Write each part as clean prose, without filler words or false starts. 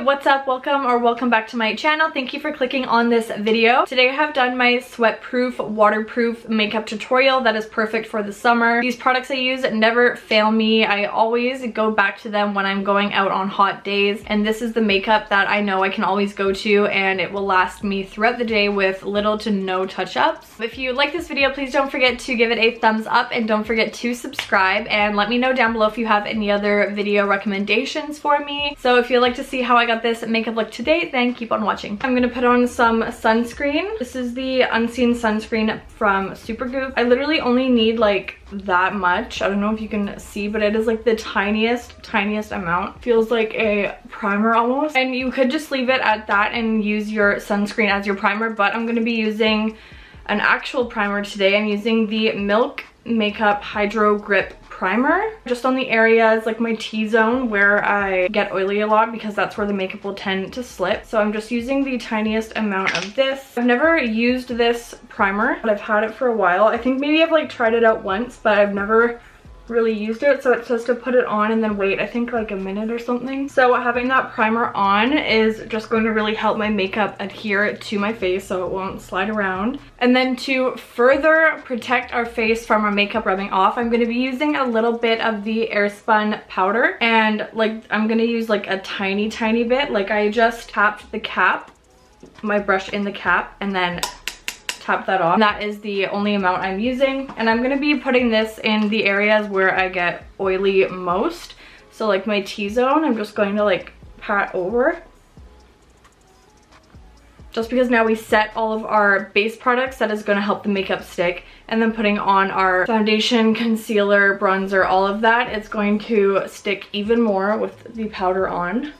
what's up? Welcome back to my channel. Thank you for clicking on this video. Today I have done my sweat-proof, waterproof makeup tutorial that is perfect for the summer. These products I use never fail me. I always go back to them when I'm going out on hot days, and this is the makeup that I know I can always go to and it will last me throughout the day with little to no touch-ups. If you like this video, please don't forget to give it a thumbs up and don't forget to subscribe, and let me know down below if you have any other video recommendations for me. So if you'd like to see how I got this makeup look today, then keep on watching. I'm gonna put on some sunscreen. This is the Unseen sunscreen from Supergoop. I literally only need like that much. I don't know if you can see, but it is like the tiniest amount. Feels like a primer almost. And you could just leave it at that and use your sunscreen as your primer, but I'm gonna be using an actual primer today. I'm using the Milk Makeup Hydro Grip primer just on the areas like my T-zone where I get oily a lot, because that's where the makeup will tend to slip. So I'm just using the tiniest amount of this. I've never used this primer, but I've had it for a while. I think maybe I've like tried it out once, but I've never really used it. So it says to put it on and then wait, I think like a minute or something. So having that primer on is just going to really help my makeup adhere to my face so it won't slide around. And then to further protect our face from our makeup rubbing off, I'm going to be using a little bit of the Airspun powder, and like I'm going to use like a tiny bit. Like I just tapped the cap, my brush in the cap, and then tap that off. And that is the only amount I'm using, and I'm gonna be putting this in the areas where I get oily most. So like my T-zone, I'm just going to like pat over, just because now we set all of our base products, that is going to help the makeup stick. And then putting on our foundation, concealer, bronzer, all of that, it's going to stick even more with the powder on.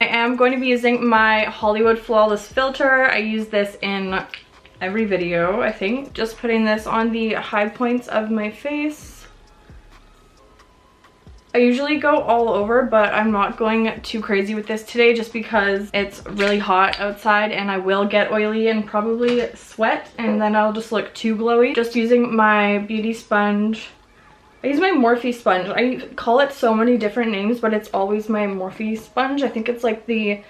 I am going to be using my Hollywood Flawless filter. I use this in every video, I think. Just putting this on the high points of my face. I usually go all over, but I'm not going too crazy with this today just because it's really hot outside and I will get oily and probably sweat, and then I'll just look too glowy. Just using my beauty sponge. I use my Morphe sponge. I call it so many different names, but it's always my Morphe sponge. I think it's like the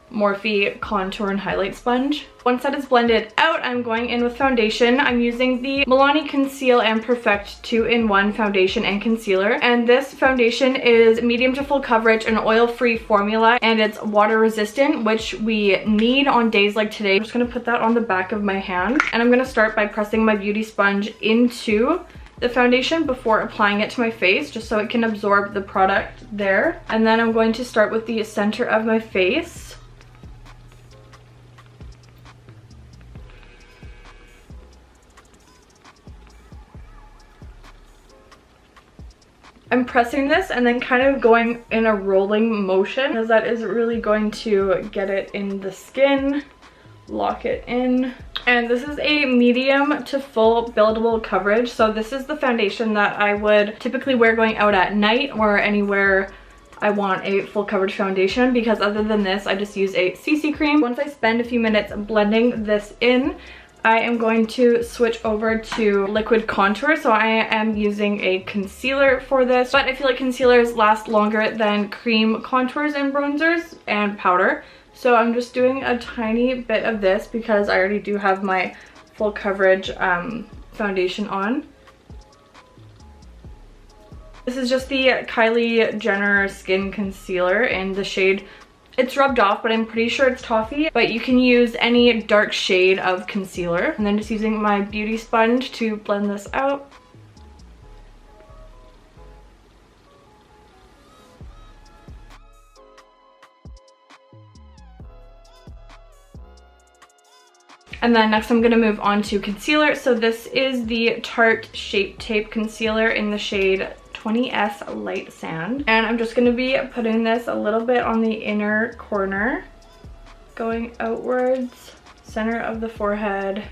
Morphe contour and highlight sponge. Once that is blended out, I'm going in with foundation. I'm using the Milani Conceal and Perfect 2-in-1 foundation and concealer, and this foundation is medium to full coverage, an oil-free formula, and it's water resistant, which we need on days like today. I'm just gonna put that on the back of my hand, and I'm gonna start by pressing my beauty sponge into the foundation before applying it to my face, just so it can absorb the product there. And then I'm going to start with the center of my face. I'm pressing this and then kind of going in a rolling motion, because that is really going to get it in the skin, lock it in. And this is a medium to full buildable coverage. So this is the foundation that I would typically wear going out at night or anywhere I want a full coverage foundation, because other than this, I just use a CC cream. Once I spend a few minutes blending this in, I am going to switch over to liquid contour. So I am using a concealer for this, but I feel like concealers last longer than cream contours and bronzers and powder. So I'm just doing a tiny bit of this because I already do have my full coverage foundation on. This is just the Kylie Jenner Skin Concealer in the shade, it's rubbed off, but I'm pretty sure it's Toffee, but you can use any dark shade of concealer. And then just using my beauty sponge to blend this out. And then next I'm gonna move on to concealer. So this is the Tarte Shape Tape Concealer in the shade 20S Light Sand, and I'm just going to be putting this a little bit on the inner corner, going outwards, center of the forehead,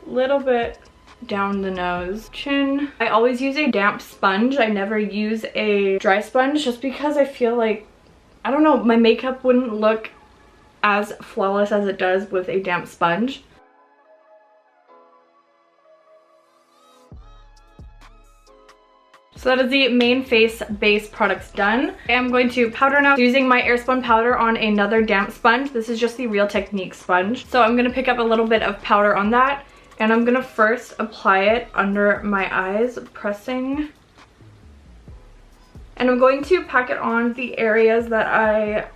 little bit down the nose, chin. I always use a damp sponge. I never use a dry sponge, just because I feel like, I don't know, my makeup wouldn't look as flawless as it does with a damp sponge. So that is the main face base products done. I'm going to powder now using my Airspun powder on another damp sponge. This is just the Real Technique sponge. So I'm gonna pick up a little bit of powder on that, and I'm gonna first apply it under my eyes, pressing. And I'm going to pack it on the areas that I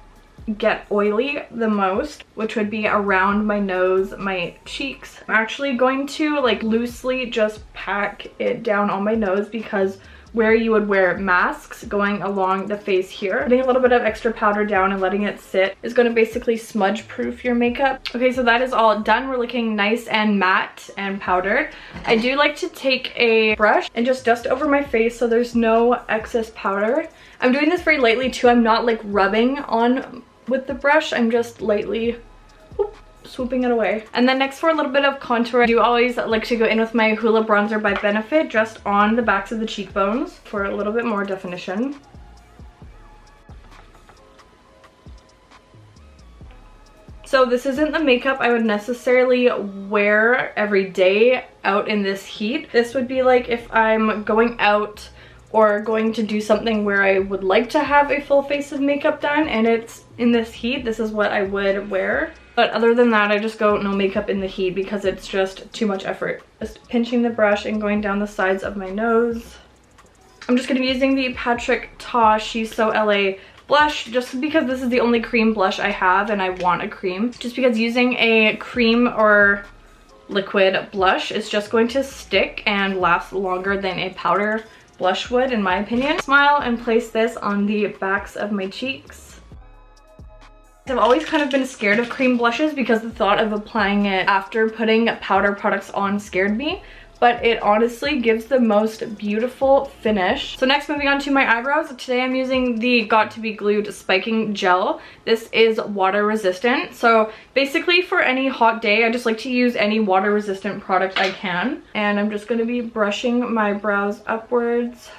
get oily the most, which would be around my nose, my cheeks. I'm actually going to like loosely just pack it down on my nose, because where you would wear masks going along the face here, putting a little bit of extra powder down and letting it sit is going to basically smudge proof your makeup. Okay, so that is all done. We're looking nice and matte and powdered. I do like to take a brush and just dust over my face so there's no excess powder. I'm doing this very lightly too. I'm not like rubbing on with the brush, I'm just lightly swooping it away. And then next, for a little bit of contour, I do always like to go in with my Hoola bronzer by Benefit just on the backs of the cheekbones for a little bit more definition. So this isn't the makeup I would necessarily wear every day out in this heat. This would be like if I'm going out or going to do something where I would like to have a full face of makeup done and it's in this heat, this is what I would wear. But other than that, I just go no makeup in the heat because it's just too much effort. Just pinching the brush and going down the sides of my nose. I'm just going to be using the Patrick Ta She's So LA blush just because this is the only cream blush I have and I want a cream. Just because using a cream or liquid blush is just going to stick and last longer than a powder blush would, in my opinion. Smile and place this on the backs of my cheeks. I've always kind of been scared of cream blushes because the thought of applying it after putting powder products on scared me, but it honestly gives the most beautiful finish. So next, moving on to my eyebrows. Today I'm using the Got To Be Glued Spiking Gel. This is water resistant. So basically for any hot day, I just like to use any water resistant product I can. And I'm just going to be brushing my brows upwards.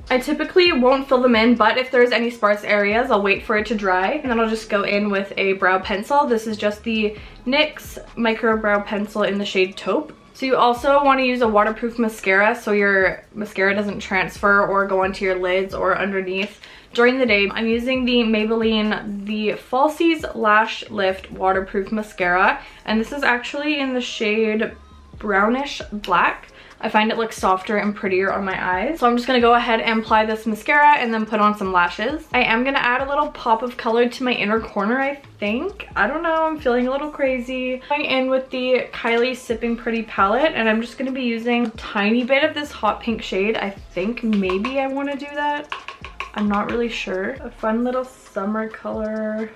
I typically won't fill them in, but if there's any sparse areas, I'll wait for it to dry. And then I'll just go in with a brow pencil. This is just the NYX Micro Brow Pencil in the shade Taupe. So you also want to use a waterproof mascara so your mascara doesn't transfer or go onto your lids or underneath during the day. I'm using the Maybelline, the Falsies Lash Lift Waterproof Mascara. And this is actually in the shade Brownish Black. I find it looks softer and prettier on my eyes. So I'm just going to go ahead and apply this mascara and then put on some lashes. I am going to add a little pop of color to my inner corner, I think. I don't know, I'm feeling a little crazy. Going in with the Kylie Sipping Pretty palette, and I'm just going to be using a tiny bit of this hot pink shade. I think maybe I want to do that. I'm not really sure. A fun little summer color.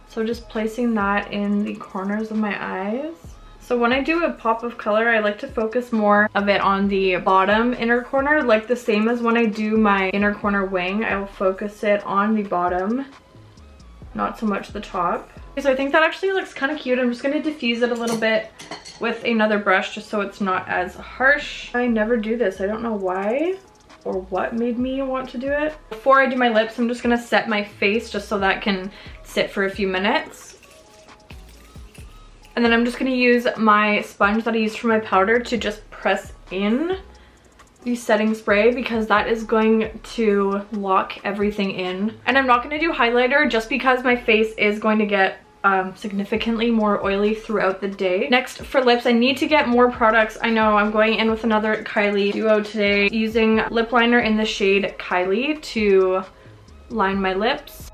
So just placing that in the corners of my eyes. So when I do a pop of color, I like to focus more of it on the bottom inner corner, like the same as when I do my inner corner wing. I'll focus it on the bottom, not so much the top. Okay, so I think that actually looks kind of cute. I'm just going to diffuse it a little bit with another brush just so it's not as harsh. I never do this. I don't know why or what made me want to do it. Before I do my lips, I'm just going to set my face just so that can sit for a few minutes. And then I'm just going to use my sponge that I used for my powder to just press in the setting spray because that is going to lock everything in. And I'm not going to do highlighter just because my face is going to get significantly more oily throughout the day. Next, for lips, I need to get more products. I know I'm going in with another Kylie duo today, using lip liner in the shade Kylie to line my lips.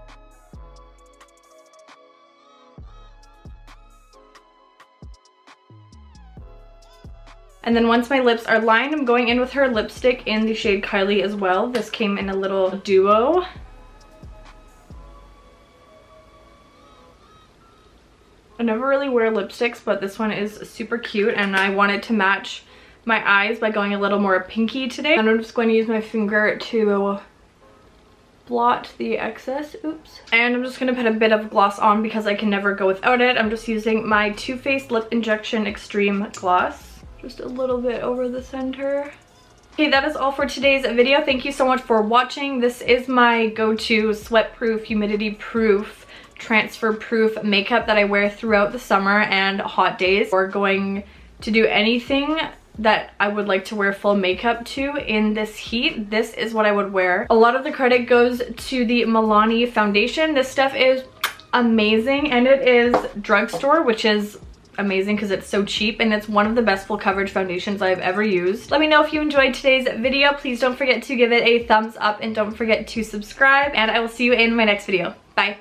And then once my lips are lined, I'm going in with her lipstick in the shade Kylie as well. This came in a little duo. I never really wear lipsticks, but this one is super cute and I wanted to match my eyes by going a little more pinky today. And I'm just going to use my finger to blot the excess. Oops. And I'm just going to put a bit of gloss on because I can never go without it. I'm just using my Too Faced Lip Injection Extreme Gloss. Just a little bit over the center. Okay, that is all for today's video. Thank you so much for watching. This is my go-to sweat-proof, humidity-proof transfer proof makeup that I wear throughout the summer and hot days, or going to do anything that I would like to wear full makeup to in this heat. This is what I would wear. A lot of the credit goes to the Milani foundation. This stuff is amazing, and it is drugstore, which is amazing because it's so cheap, and it's one of the best full coverage foundations I've ever used. Let me know if you enjoyed today's video. Please don't forget to give it a thumbs up and don't forget to subscribe, and I will see you in my next video. Bye.